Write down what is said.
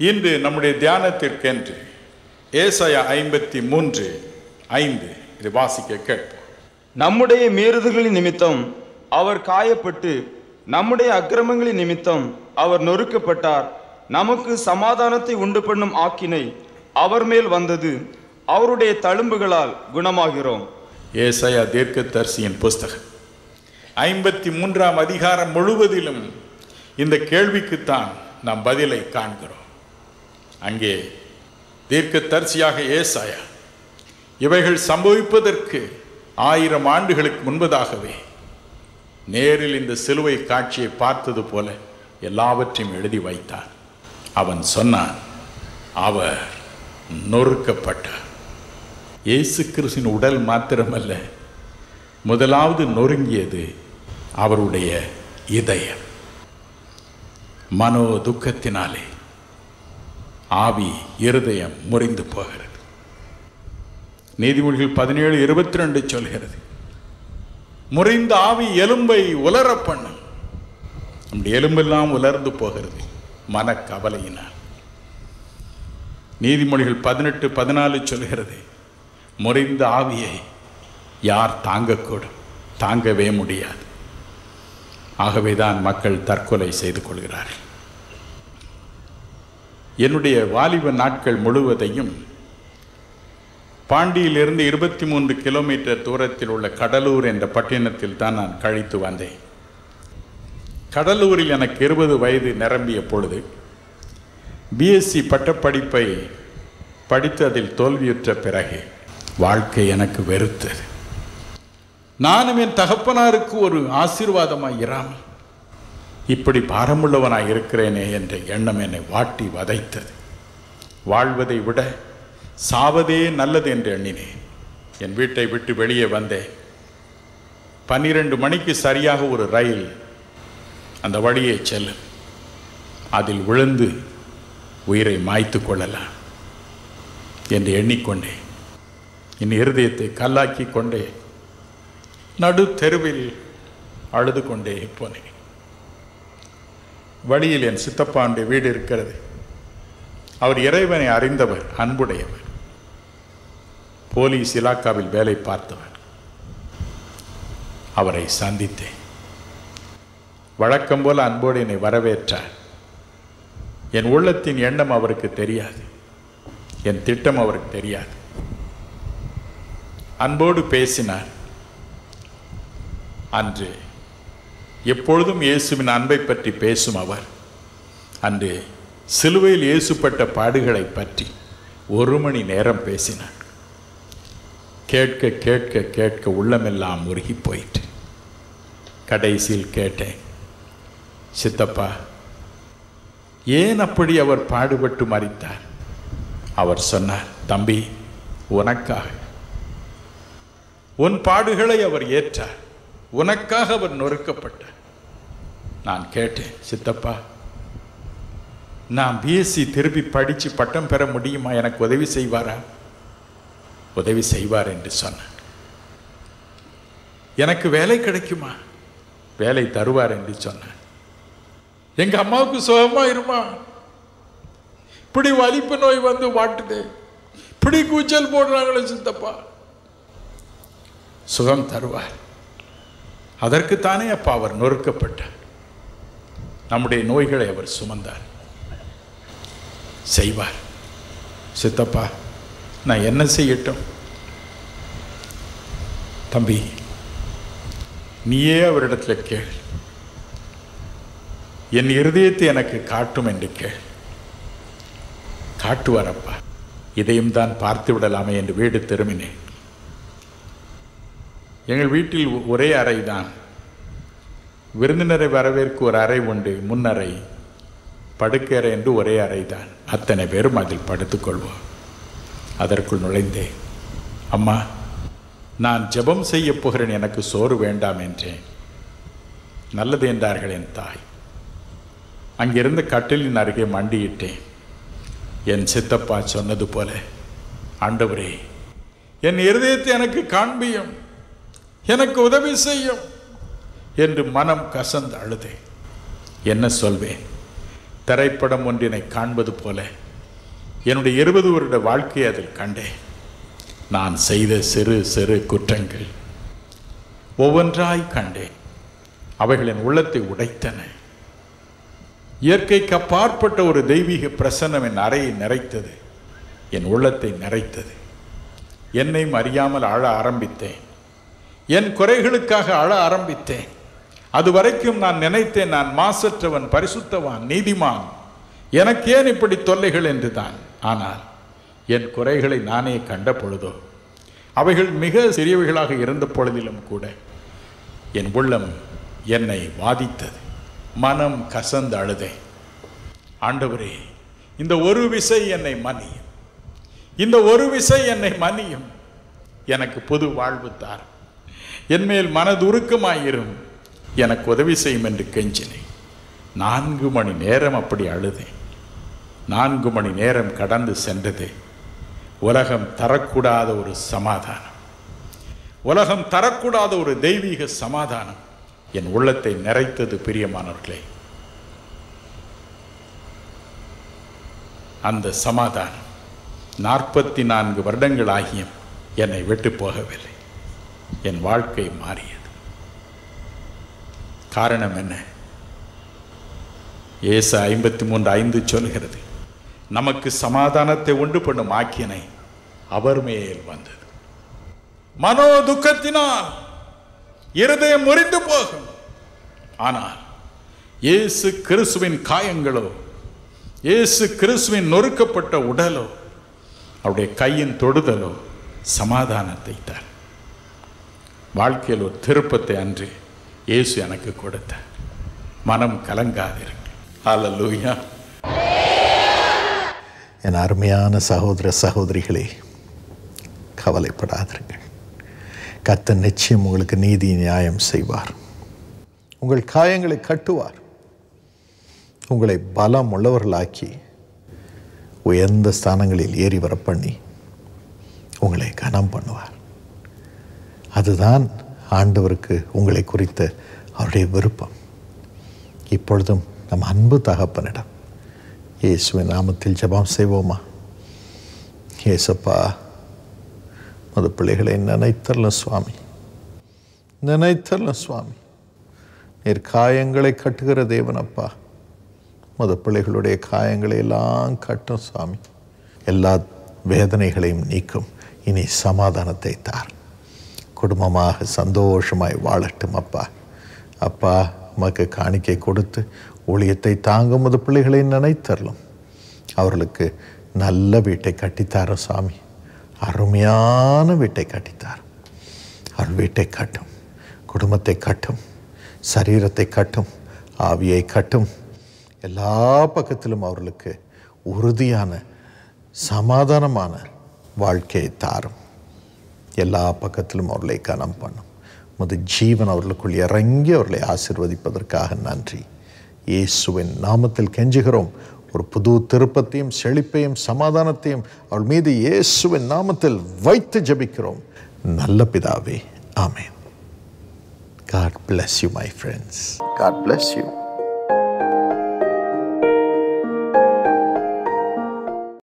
இன்று நம்முடைய தியானத்திற்கென்று ஏசாயா 53:5 இதை வாசிக்க கேட்போம். நம்முடைய மீறுதல்களின் நிமித்தம் அவர் காயப்பட்டு, நம்முடைய அக்கிரமங்களின் நிமித்தம் அவர் நொறுக்கப்பட்டார். நமக்கு சமாதானத்தை உண்டு பண்ணும் ஆக்கினை அவர் மேல் வந்தது, அவருடைய தழும்புகளால் குணமாகிறோம். ஏசாயா தீர்க்கதரிசியின் புஸ்தகம் 53ஆம் அதிகாரம் முழுவதிலும் இந்த கேள்விக்குத்தான் நாம் பதிலை காண்கிறோம். அங்கே தீர்க்கதரிசியாக ஏசாயா இவைகள் சம்பவிப்பதற்கு 1000 ஆண்டுகளுக்கு முன்பதாகவே நேரில் இந்த சிலுவை காட்சியை பார்த்தது போல எல்லாவற்றையும் எழுதி வைத்தார். அவன் சொன்னான், அவர் நொறுக்கப்பட்டார். இயேசு கிறிஸ்துவின் உடல் மாத்திரமல்ல, முதலாவது நொறுங்கியது அவருடைய இதயம். மனோ துக்கத்தினாலே ஆவி இருதயம் முறிந்து போகிறது. நீதிமொழிகள் 17:22 சொல்கிறது, முறிந்த ஆவி எலும்பை உலர பண்ணும். நம்முடைய எலும்பெல்லாம் உலர்ந்து போகிறது மனக்கவலையினால். நீதிமொழிகள் 18:14 சொல்கிறது, முறிந்த ஆவியை யார் தாங்கக்கூடும்? தாங்கவே முடியாது. ஆகவேதான் மக்கள் தற்கொலை செய்து கொள்கிறார்கள். என்னுடைய வாலிப நாட்கள் முழுவதையும் பாண்டியிலிருந்து 23 கிலோமீட்டர் தூரத்தில் உள்ள கடலூர் என்ற பட்டினத்தில் தான் நான் கழித்து வந்தேன். கடலூரில் எனக்கு 20 வயது நிரம்பிய பொழுது பிஎஸ்சி பட்டப்படிப்பை படித்து அதில் தோல்வியுற்ற பிறகு வாழ்க்கை எனக்கு வெறுத்தது. நானும் என் தகப்பனாருக்கு ஒரு ஆசீர்வாதமாய் இராமல் இப்படி பாரமுள்ளவனாய் இருக்கிறேனே என்ற எண்ணம் என்னை வாட்டி வதைத்தது. வாழ்வதை விட சாவதே நல்லது என்று எண்ணினேன். என் வீட்டை விட்டு வெளியே வந்தேன். 12 மணிக்கு சரியாக ஒரு ரயில் அந்த வழியே செல்லும். அதில் விழுந்து உயிரை மாய்த்து கொள்ளலாம் என்று எண்ணிக்கொண்டேன். என் இருதயத்தை கல்லாக்கி கொண்டே நடு தெருவில் அழுது கொண்டே போனேன். வழியில் என் சித்தப்பாண்டைய வீடு இருக்கிறது. அவர் இறைவனை அறிந்தவர், அன்புடையவர், போலீஸ் இலாக்காவில் வேலை பார்த்தவர். அவரை சந்தித்தேன். வழக்கம் போல அன்போடு என்னை வரவேற்றார். என் உள்ளத்தின் எண்ணம் அவருக்கு தெரியாது, என் திட்டம் அவருக்கு தெரியாது. அன்போடு பேசினார். அன்று எப்பொழுதும் இயேசுவின் அன்பை பற்றி பேசும் அவர் அன்று சிலுவையில் இயேசுப்பட்ட பாடுகளை பற்றி 1 மணி நேரம் பேசினார். கேட்க கேட்க கேட்க உள்ளமெல்லாம் உருகி போயிட்டு கடைசியில் கேட்டேன், சித்தப்பா, ஏன் அப்படி அவர் பாடுபட்டு மரித்தார்? அவர் சொன்னார், தம்பி, உனக்காக. உன் பாடுகளை அவர் ஏற்றார், உனக்காக அவர் நொறுக்கப்பட்டார். நான் கேட்டேன், சித்தப்பா, நான் பிஎஸ்சி திருப்பி படித்து பட்டம் பெற முடியுமா? எனக்கு உதவி செய்வாரா? உதவி செய்வார் என்று சொன்னார். எனக்கு வேலை கிடைக்குமா? வேலை தருவார் என்று சொன்னார். எங்க அம்மாவுக்கு சுகமா இருமா? இப்படி வலிப்பு நோய் வந்து வாட்டுது, இப்படி கூச்சல் போடுறாங்களே சித்தப்பா, சுகம் தருவார். அதற்குத்தானே அப்பா அவர் நொறுக்கப்பட்டார். நம்முடைய நோய்களை அவர் சுமந்தார். செய்வார். சித்தப்பா, நான் என்ன செய்யட்டும்? தம்பி, நீயே அவரிடத்தில் கேள். என் இருதயத்தை எனக்கு காட்டும் என்று கேள். காட்டுவாரப்பா. இதையும் தான் பார்த்து விடலாமே என்று வீடு திரும்பினேன். எங்கள் வீட்டில் ஒரே அறை தான். விருந்தினரை வரவேற்க ஒரு அறை உண்டு, முன்னறை, படுக்கை அறை என்று ஒரே அறை தான். அத்தனை பேரும் அதில் படுத்துக்கொள்வோம். அதற்குள் நுழைந்தேன். அம்மா, நான் ஜெபம் செய்ய போகிறேன், எனக்கு சோறு வேண்டாம் என்றேன். நல்லது என்றார்கள் என் தாய். அங்கிருந்து கட்டிலின் அருகே மண்டியிட்டேன். என் சித்தப்பா சொன்னது போல, ஆண்டவரே, என் இருதயத்தை எனக்கு காண்பியும், எனக்கு உதவி செய்யும் என்று மனம் கசந்து அழுதேன். என்ன சொல்வேன்? திரைப்படம் ஒன்றினை காண்பது போல என்னுடைய 20 வருட வாழ்க்கையை அதில் கண்டேன். நான் செய்த சிறு சிறு குற்றங்கள் ஒவ்வொன்றாய் கண்டேன். அவைகள் என் உள்ளத்தை உடைத்தன. இயற்கைக்கு அப்பாற்பட்ட ஒரு தெய்வீக பிரசன்னம் என் அறையை நிறைத்தது, என் உள்ளத்தை நிறைத்தது. என்னையும் அறியாமல் அழ ஆரம்பித்தேன். என் குறைகளுக்காக அழ ஆரம்பித்தேன். அதுவரைக்கும் நான் நினைத்தேன், நான் மாசற்றவன், பரிசுத்தவான், நீதிமான், எனக்கு ஏன் இப்படி தொல்லைகள் என்று தான். ஆனால் என் குறைகளை நானே கண்ட பொழுதோ, அவைகள் மிக சிறியவைகளாக இருந்த பொழுதிலும் கூட என் உள்ளம் என்னை வாதித்தது. மனம் கசந்து அழுதேன். ஆண்டவரே, இந்த ஒரு விசை என்னை மன்னியும், இந்த ஒரு விசை என்னை மன்னியும், எனக்கு புது வாழ்வு தார், என் மேல் மனதுருக்கமாயிரும், எனக்கு உதவி செய்யும் என்று கெஞ்சினேன். 4 மணி நேரம் அப்படி அழுதேன். 4 மணி நேரம் கடந்து சென்றது. உலகம் தரக்கூடாத ஒரு சமாதானம், உலகம் தரக்கூடாத ஒரு தெய்வீக சமாதானம் என் உள்ளத்தை நிறைத்தது. பிரியமானவர்களே, அந்த சமாதானம் 44 வருடங்கள் ஆகியும் என்னை விட்டு போகவில்லை. என் வாழ்க்கை மாறியது. காரணம் என்ன? ஏசா 53:5 சொல்கிறது, நமக்கு சமாதானத்தை உண்டு பண்ணும் ஆக்கினை அவர் மேல் வந்தது. மனோ துக்கத்தினால் இருதயம் முறிந்து போகும். ஆனால் இயேசு கிறிஸ்துவின் காயங்களோ, இயேசு கிறிஸ்துவின் நொறுக்கப்பட்ட உடலோ, அவருடைய கையின் தொடுதலோ சமாதானத்தை தரும். வாழ்க்கையில் ஒரு திருப்பத்தை அன்று இயேசு எனக்கு கொடுத்தார். மனம் கலங்காதிருங்கள். ஹல்லேலூயா. என் அருமையான சகோதர சகோதரிகளே, கவலைப்படாதீர்கள். கர்த்தர் நிச்சயம் உங்களுக்கு நீதி நியாயம் செய்வார். உங்கள் காயங்களை கட்டுவார். உங்களை பலம் உள்ளவர்களாக்கி உயர்ந்த ஸ்தானங்களில் ஏறி வர பண்ணி உங்களை கனம் பண்ணுவார். அதுதான் ஆண்டவருக்கு உங்களை குறித்த அவருடைய விருப்பம். இப்பொழுதும் நம் அன்பு தகப்பனிடம் இயேசுவின் நாமத்தில் ஜெபம் செய்வோமா? இயேசப்பா, மது பிள்ளைகளை நினைத்தரலாம் சுவாமி, நினைத்தரலாம் சுவாமி. நீர் காயங்களை கட்டுகிற தேவனப்பா. மது பிள்ளைகளுடைய காயங்களை எல்லாம் கட்டும் சுவாமி. எல்லா வேதனைகளையும் நீக்கும். இனி சமாதானத்தை தார். குடும்பமாக சந்தோஷமாய் வாழட்டும் அப்பா. அப்பா, உமக்கு காணிக்கை கொடுத்து ஊழியத்தை தாங்கும் மது பிள்ளைகளை நினைத்தரலும். அவர்களுக்கு நல்ல வீட்டை கட்டித்தார சுவாமி. அருமையான வீட்டை கட்டித்தார். அவர் வீட்டை கட்டும், குடும்பத்தை கட்டும், சரீரத்தை கட்டும், ஆவியை கட்டும். எல்லா பக்கத்திலும் அவர்களுக்கு உறுதியான சமாதானமான வாழ்க்கையை தாரும். எல்லா பக்கத்திலும் அவர்களை கனம் பண்ணும். முது ஜீவன் அவர்களுக்குள் இறங்கி அவர்களை ஆசீர்வதிப்பதற்காக நன்றி. இயேசுவின் நாமத்தில் கெஞ்சுகிறோம். ஒரு புது திருப்பத்தையும் செழிப்பையும் சமாதானத்தையும் அவள் மீது இயேசுவின் நாமத்தில் வைத்து ஜெபிக்கிறோம். நல்ல பிதாவே, ஆமென். God bless you, my friends. God bless you.